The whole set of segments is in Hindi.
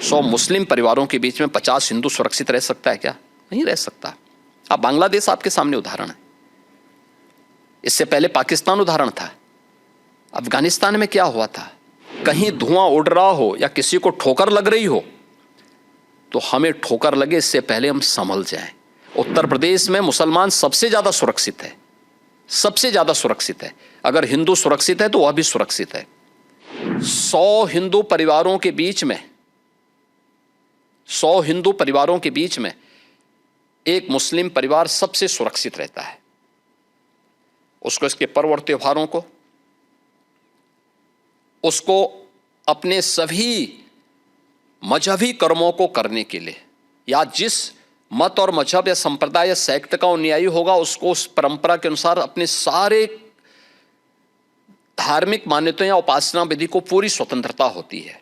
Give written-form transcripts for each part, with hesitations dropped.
100 मुस्लिम परिवारों के बीच में 50 हिंदू सुरक्षित रह सकता है क्या? नहीं रह सकता। अब बांग्लादेश आपके सामने उदाहरण है, इससे पहले पाकिस्तान उदाहरण था। अफगानिस्तान में क्या हुआ था? कहीं धुआं उड़ रहा हो या किसी को ठोकर लग रही हो तो हमें ठोकर लगे इससे पहले हम संभल जाएं। उत्तर प्रदेश में मुसलमान सबसे ज्यादा सुरक्षित है, सबसे ज्यादा सुरक्षित है। अगर हिंदू सुरक्षित है तो वह भी सुरक्षित है। 100 हिंदू परिवारों के बीच में 100 हिंदू परिवारों के बीच में एक मुस्लिम परिवार सबसे सुरक्षित रहता है। उसको इसके पर्व और त्योहारों को, उसको अपने सभी मजहबी कर्मों को करने के लिए, या जिस मत और मजहब या संप्रदाय या सेक्ट का अनुयायी होगा उसको उस परंपरा के अनुसार अपने सारे धार्मिक मान्यताओं या उपासना विधि को पूरी स्वतंत्रता होती है।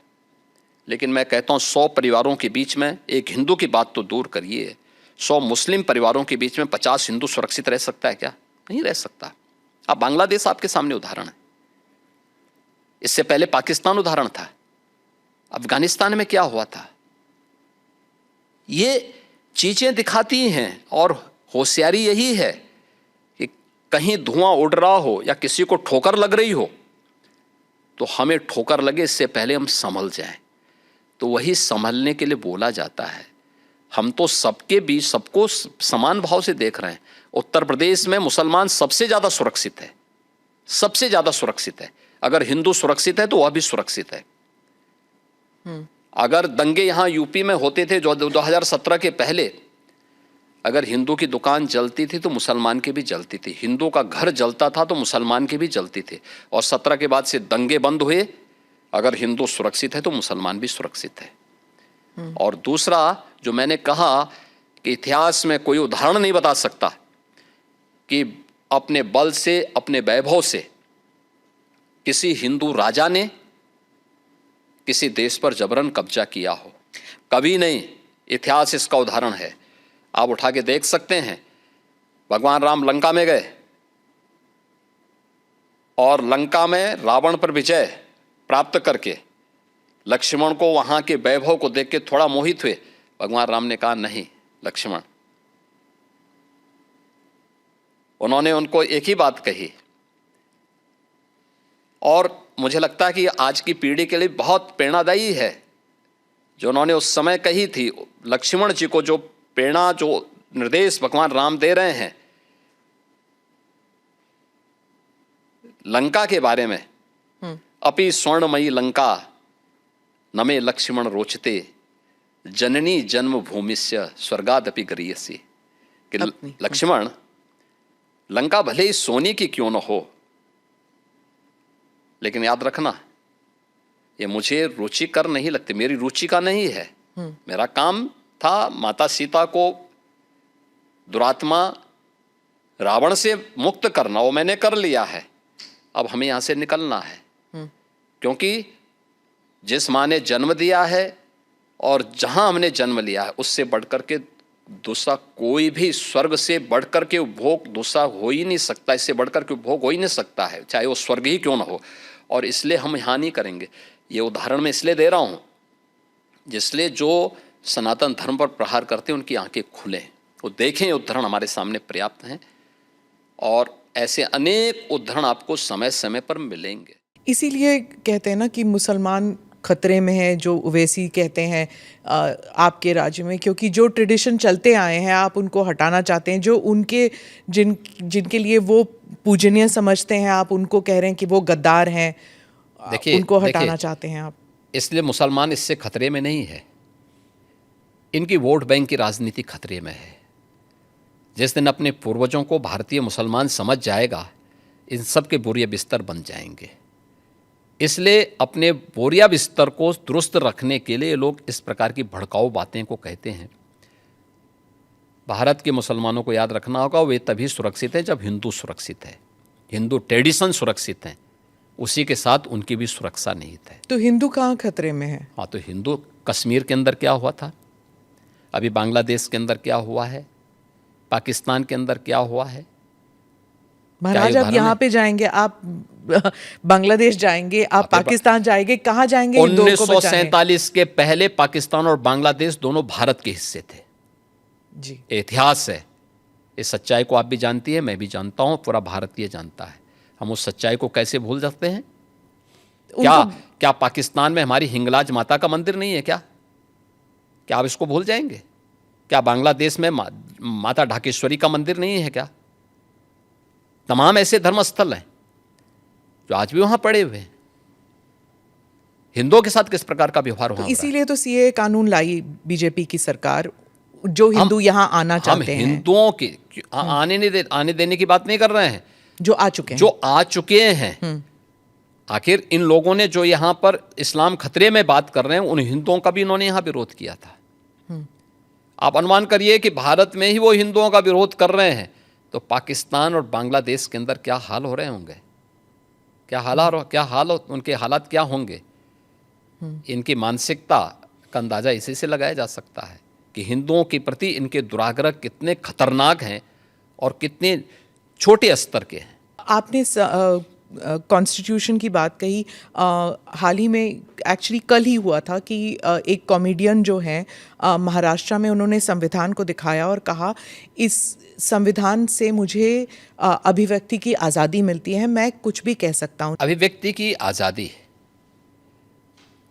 लेकिन मैं कहता हूं 100 परिवारों के बीच में, एक हिंदू की बात तो दूर करिए, 100 मुस्लिम परिवारों के बीच में 50 हिंदू सुरक्षित रह सकता है क्या? नहीं रह सकता। अब बांग्लादेश आपके सामने उदाहरण है, इससे पहले पाकिस्तान उदाहरण था। अफगानिस्तान में क्या हुआ था? ये चीजें दिखाती हैं और होशियारी यही है कि कहीं धुआं उड़ रहा हो या किसी को ठोकर लग रही हो तो हमें ठोकर लगे इससे पहले हम संभल जाएं। तो वही संभलने के लिए बोला जाता है। हम तो सबके बीच सबको समान भाव से देख रहे हैं। उत्तर प्रदेश में मुसलमान सबसे ज्यादा सुरक्षित है, सबसे ज्यादा सुरक्षित है। अगर हिंदू सुरक्षित है तो वह भी सुरक्षित है। अगर दंगे यहां यूपी में होते थे जो 2017 के पहले, अगर हिंदू की दुकान जलती थी तो मुसलमान की भी जलती थी, हिंदू का घर जलता था तो मुसलमान की भी जलती थी। और 17 के बाद से दंगे बंद हुए। अगर हिंदू सुरक्षित है तो मुसलमान भी सुरक्षित है। और दूसरा जो मैंने कहा कि इतिहास में कोई उदाहरण नहीं बता सकता कि अपने बल से, अपने वैभव से किसी हिंदू राजा ने किसी देश पर जबरन कब्जा किया हो, कभी नहीं। इतिहास इसका उदाहरण है, आप उठा के देख सकते हैं। भगवान राम लंका में गए और लंका में रावण पर विजय प्राप्त करके लक्ष्मण को वहां के वैभव को देख के थोड़ा मोहित हुए। भगवान राम ने कहा नहीं लक्ष्मण, उन्होंने उनको एक ही बात कही और मुझे लगता है कि आज की पीढ़ी के लिए बहुत प्रेरणादायी है जो उन्होंने उस समय कही थी। लक्ष्मण जी को जो प्रेरणा, जो निर्देश भगवान राम दे रहे हैं लंका के बारे में, अपि स्वर्णमयी लंका नमे लक्ष्मण रोचते जननी जन्म भूमिस्य स्वर्गादपि गरीयसी। कि लक्ष्मण, लंका भले ही सोने की क्यों न हो, लेकिन याद रखना ये मुझे रुचिकर नहीं लगती, मेरी रुचि का नहीं है। मेरा काम था माता सीता को दुरात्मा रावण से मुक्त करना, वो मैंने कर लिया है। अब हमें यहां से निकलना है, क्योंकि जिस माँ ने जन्म दिया है और जहां हमने जन्म लिया है उससे बढ़कर के दूसरा कोई भी, स्वर्ग से बढ़कर के उपभोग दूसरा हो ही नहीं सकता, इससे बढ़कर के उपभोग हो ही नहीं सकता है, चाहे वो स्वर्ग ही क्यों ना हो। और इसलिए हम यहाँ नहीं करेंगे। ये उदाहरण मैं इसलिए दे रहा हूँ जिसलिए जो सनातन धर्म पर प्रहार करते हैं उनकी आंखें खुलें, वो देखें। उदाहरण हमारे सामने पर्याप्त हैं और ऐसे अनेक उदाहरण आपको समय समय पर मिलेंगे। इसीलिए कहते हैं ना कि मुसलमान खतरे में है, जो ओवैसी कहते हैं आपके राज्य में, क्योंकि जो ट्रेडिशन चलते आए हैं आप उनको हटाना चाहते हैं। जो उनके जिनके लिए वो पूजनीय समझते हैं आप उनको कह रहे हैं कि वो गद्दार हैं, उनको हटाना चाहते हैं आप। इसलिए मुसलमान इससे खतरे में नहीं है, इनकी वोट बैंक की राजनीति खतरे में है। जिस दिन अपने पूर्वजों को भारतीय मुसलमान समझ जाएगा, इन सब के बोरिया बिस्तर बन जाएंगे। इसलिए अपने बोरिया बिस्तर को दुरुस्त रखने के लिए लोग इस प्रकार की भड़काऊ बातें को कहते हैं। भारत के मुसलमानों को याद रखना होगा, वे तभी सुरक्षित हैं जब हिंदू सुरक्षित है, हिंदू ट्रेडिशन सुरक्षित हैं, उसी के साथ उनकी भी सुरक्षा निहित है। तो हिंदू कहाँ खतरे में है? हाँ, तो हिंदू, कश्मीर के अंदर क्या हुआ था, अभी बांग्लादेश के अंदर क्या हुआ है, पाकिस्तान के अंदर क्या हुआ है, महाराज आप यहाँ पे जाएंगे, आप बांग्लादेश जाएंगे, आप पाकिस्तान जाएंगे, कहाँ जाएंगे? 1947 के पहले पाकिस्तान और बांग्लादेश दोनों भारत के हिस्से थे जी। इतिहास है, इस सच्चाई को आप भी जानती है, मैं भी जानता हूँ, पूरा भारतीय जानता है। हम उस सच्चाई को कैसे भूल सकते हैं? क्या पाकिस्तान में हमारी हिंगलाज माता का मंदिर नहीं है क्या? क्या आप इसको भूल जाएंगे? क्या बांग्लादेश में माता ढाकेश्वरी का मंदिर नहीं है क्या? तमाम ऐसे धर्मस्थल हैं जो आज भी वहां पड़े हुए हैं। हिंदुओं के साथ किस प्रकार का व्यवहार वहां हो रहा है? इसीलिए तो सीए कानून लाई बीजेपी की सरकार, जो हिंदू यहाँ आना चाहते हैं। हम हिंदुओं के आने देने की बात नहीं कर रहे हैं, जो आ चुके हैं, जो आ चुके हैं। आखिर इन लोगों ने जो यहाँ पर इस्लाम खतरे में बात कर रहे हैं, उन हिंदुओं का भी इन्होंने यहाँ विरोध किया था। आप अनुमान करिए कि भारत में ही वो हिंदुओं का विरोध कर रहे हैं, तो पाकिस्तान और बांग्लादेश के अंदर क्या हाल हो रहे होंगे? उनके हालात क्या होंगे? इनकी मानसिकता का अंदाजा इसी से लगाया जा सकता है कि हिंदुओं के प्रति इनके दुराग्रह कितने खतरनाक हैं और कितने छोटे स्तर के हैं। आपने कॉन्स्टिट्यूशन की बात कही, हाल ही में एक्चुअली कल ही हुआ था कि एक कॉमेडियन जो हैं महाराष्ट्र में, उन्होंने संविधान को दिखाया और कहा इस संविधान से मुझे अभिव्यक्ति की आज़ादी मिलती है, मैं कुछ भी कह सकता हूँ। अभिव्यक्ति की आज़ादी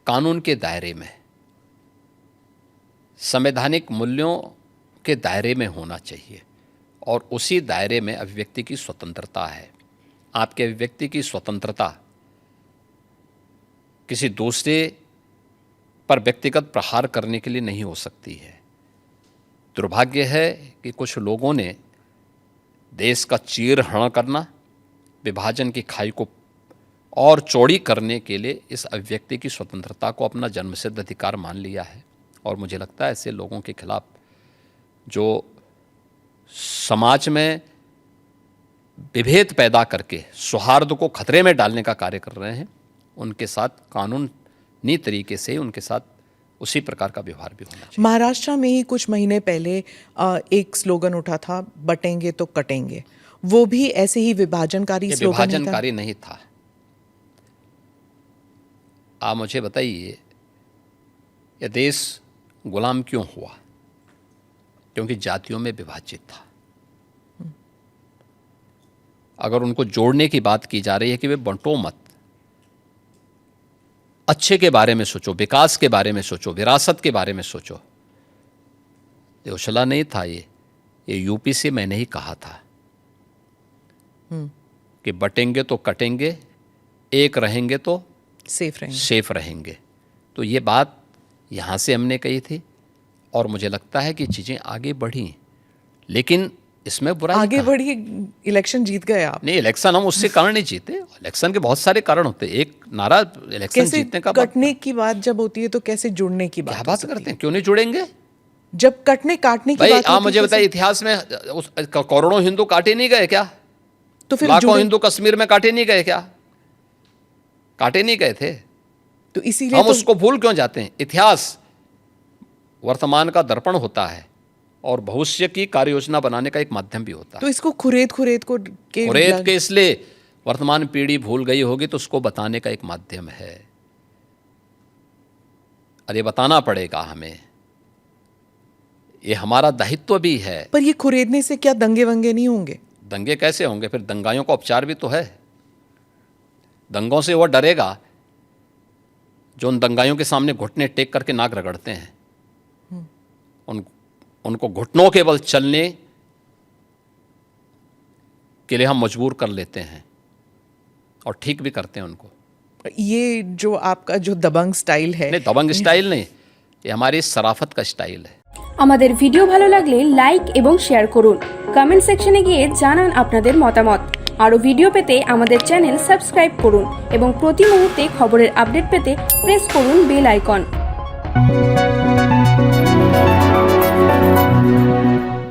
कानून के दायरे में, संवैधानिक मूल्यों के दायरे में होना चाहिए और उसी दायरे में अभिव्यक्ति की स्वतंत्रता है। आपके अभिव्यक्ति की स्वतंत्रता किसी दूसरे पर व्यक्तिगत प्रहार करने के लिए नहीं हो सकती है। दुर्भाग्य है कि कुछ लोगों ने देश का चीरहरण करना, विभाजन की खाई को और चौड़ी करने के लिए इस अभिव्यक्ति की स्वतंत्रता को अपना जन्मसिद्ध अधिकार मान लिया है। और मुझे लगता है ऐसे लोगों के खिलाफ जो समाज में विभेद पैदा करके सौहार्द को खतरे में डालने का कार्य कर रहे हैं, उनके साथ कानूनी तरीके से उनके साथ उसी प्रकार का व्यवहार भी होना चाहिए। महाराष्ट्र में ही कुछ महीने पहले एक स्लोगन उठा था, बटेंगे तो कटेंगे। वो भी ऐसे ही विभाजनकारी स्लोगन था? विभाजनकारी नहीं था। आप मुझे बताइए, यह देश गुलाम क्यों हुआ? क्योंकि जातियों में विभाजित था। अगर उनको जोड़ने की बात की जा रही है कि वे बंटो मत, अच्छे के बारे में सोचो, विकास के बारे में सोचो, विरासत के बारे में सोचो। देवशला नहीं था ये यूपी से मैंने ही कहा था कि बटेंगे तो कटेंगे, एक रहेंगे तो सेफ रहेंगे। तो ये बात यहाँ से हमने कही थी और मुझे लगता है कि चीज़ें आगे बढ़ी, लेकिन इसमें बुराई आगे बढ़ी। इलेक्शन जीत गए आप? नहीं, इलेक्शन हम उससे कारण नहीं जीते। इलेक्शन के बहुत सारे कारण होते हैं। एक नारा इलेक्शन जीतने का, कटने की बात जब होती है तो कैसे जुड़ने की बात? क्या बात करते हैं, क्यों नहीं जुड़ेंगे? जब कटने काटने की बात, आप मुझे बताइए, इतिहास में करोड़ों हिंदू काटे नहीं गए क्या? तो फिर लाखों हिंदू कश्मीर में काटे नहीं गए क्या? काटे नहीं गए थे। तो इसीलिए हम उसको भूल क्यों जाते हैं? इतिहास वर्तमान का दर्पण होता है और भविष्य की कार्य योजना बनाने का एक माध्यम भी होता है। तो इसको खुरेद के इसलिए वर्तमान पीढ़ी भूल गई होगी, तो उसको बताने का एक माध्यम है। अरे बताना पड़ेगा हमें, ये हमारा दायित्व भी है। पर ये खुरेदने से क्या दंगे वंगे नहीं होंगे? दंगे कैसे होंगे? फिर दंगाइयों का उपचार भी तो है। दंगों से वो डरेगा जो उन दंगाइयों के सामने घुटने टेक करके नाक रगड़ते हैं। उनको घुटनों के बल चलने के लिए हम मजबूर कर लेते हैं और ठीक भी करते हैं उनको। ये जो आपका जो दबंग स्टाइल है, नहीं दबंग स्टाइल नहीं, ये हमारी सराफत का स्टाइल है। আমাদের ভিডিও ভালো লাগলে লাইক এবং শেয়ার করুন, কমেন্ট সেকশনে গিয়ে জানান আপনাদের মতামত। আরো ভিডিও পেতে আমাদের চ্যানেল সাবস্ক্রাইব করুন এবং প্রতি মুহূর্তে খবরের আপডেট পেতে প্রেস করুন বেল আইকন।